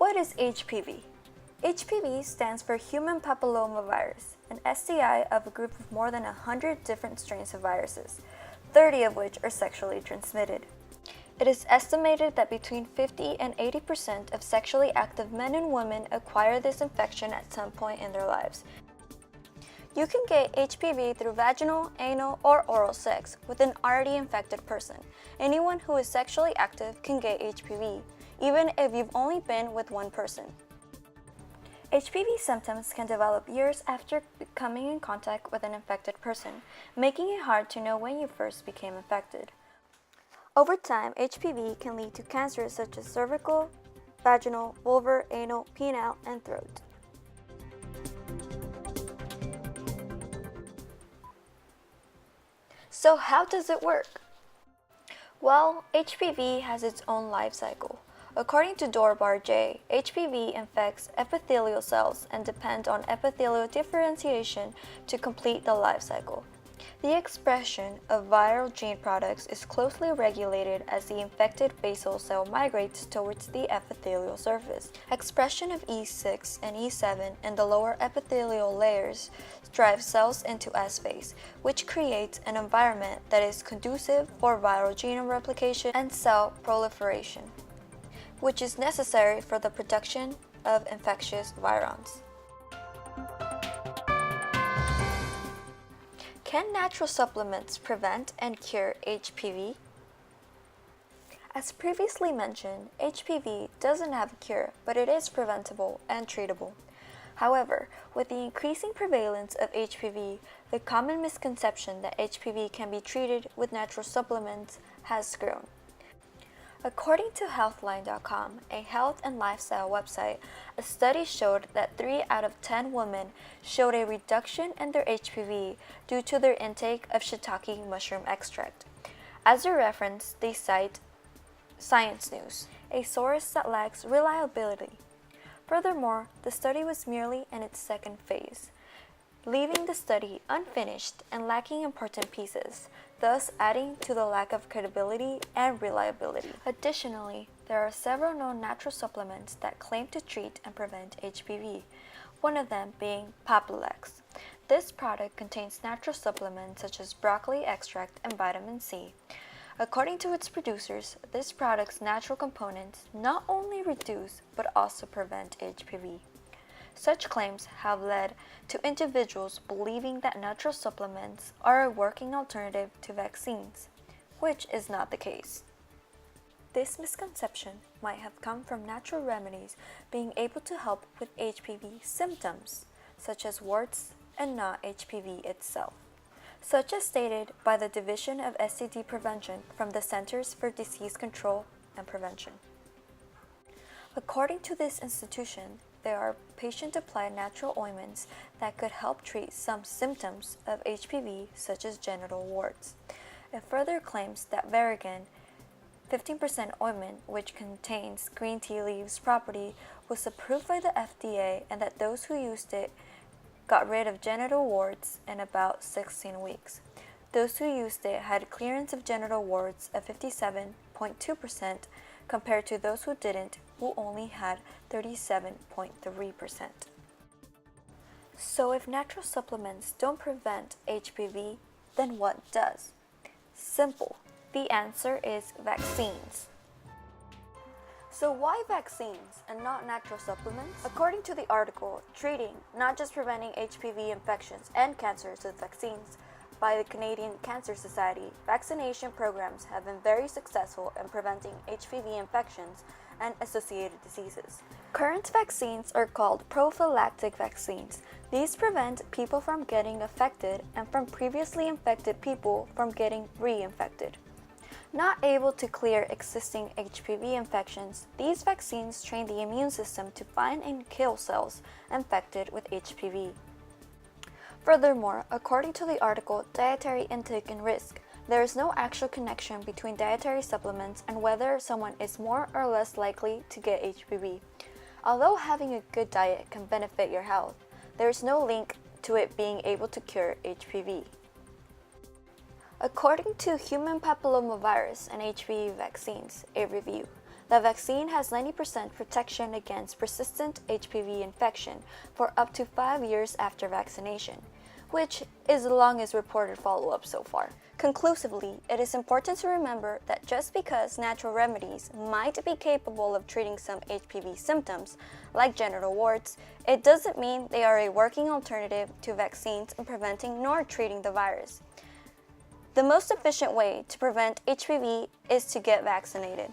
What is HPV? HPV stands for human papillomavirus, an STI of a group of more than 100 different strains of viruses, 30 of which are sexually transmitted. It is estimated that between 50 and 80% of sexually active men and women acquire this infection at some point in their lives. You can get HPV through vaginal, anal, or oral sex with an already infected person. Anyone who is sexually active can get HPV, even if you've only been with one person. HPV symptoms can develop years after coming in contact with an infected person, making it hard to know when you first became infected. Over time, HPV can lead to cancers such as cervical, vaginal, vulvar, anal, penile, and throat. So how does it work? Well, HPV has its own life cycle. According to Dorbar J., HPV infects epithelial cells and depends on epithelial differentiation to complete the life cycle. The expression of viral gene products is closely regulated as the infected basal cell migrates towards the epithelial surface. Expression of E6 and E7 in the lower epithelial layers drives cells into S phase, which creates an environment that is conducive for viral genome replication and cell proliferation, which is necessary for the production of infectious virions. Can natural supplements prevent and cure HPV? As previously mentioned, HPV doesn't have a cure, but it is preventable and treatable. However, with the increasing prevalence of HPV, the common misconception that HPV can be treated with natural supplements has grown. According to Healthline.com, a health and lifestyle website, a study showed that 3 out of 10 women showed a reduction in their HPV due to their intake of shiitake mushroom extract. As a reference, they cite Science News, a source that lacks reliability. Furthermore, the study was merely in its second phase, leaving the study unfinished and lacking important pieces, thus adding to the lack of credibility and reliability. Additionally, there are several known natural supplements that claim to treat and prevent HPV, one of them being Papulex. This product contains natural supplements such as broccoli extract and vitamin C. According to its producers, this product's natural components not only reduce but also prevent HPV. Such claims have led to individuals believing that natural supplements are a working alternative to vaccines, which is not the case. This misconception might have come from natural remedies being able to help with HPV symptoms, such as warts and not HPV itself, such as stated by the Division of STD Prevention from the Centers for Disease Control and Prevention. According to this institution, there are patient-applied natural ointments that could help treat some symptoms of HPV, such as genital warts. It further claims that Varigan 15% ointment, which contains green tea leaves property, was approved by the FDA and that those who used it got rid of genital warts in about 16 weeks. Those who used it had clearance of genital warts of 57.2% compared to those who didn't, who only had 37.3%. So if natural supplements don't prevent HPV, then what does? Simple. The answer is vaccines. So why vaccines and not natural supplements? According to the article, treating, not just preventing HPV infections and cancers with vaccines by the Canadian Cancer Society, vaccination programs have been very successful in preventing HPV infections and associated diseases. Current vaccines are called prophylactic vaccines. These prevent people from getting affected and from previously infected people from getting reinfected. Not able to clear existing HPV infections, these vaccines train the immune system to find and kill cells infected with HPV. Furthermore, according to the article Dietary Intake and Risk, there is no actual connection between dietary supplements and whether someone is more or less likely to get HPV. Although having a good diet can benefit your health, there is no link to it being able to cure HPV. According to human papillomavirus and HPV vaccines, a review, The vaccine has 90% protection against persistent HPV infection for up to 5 years after vaccination, which is the longest reported follow-up so far. Conclusively, it is important to remember that just because natural remedies might be capable of treating some HPV symptoms, like genital warts, it doesn't mean they are a working alternative to vaccines in preventing nor treating the virus. The most efficient way to prevent HPV is to get vaccinated.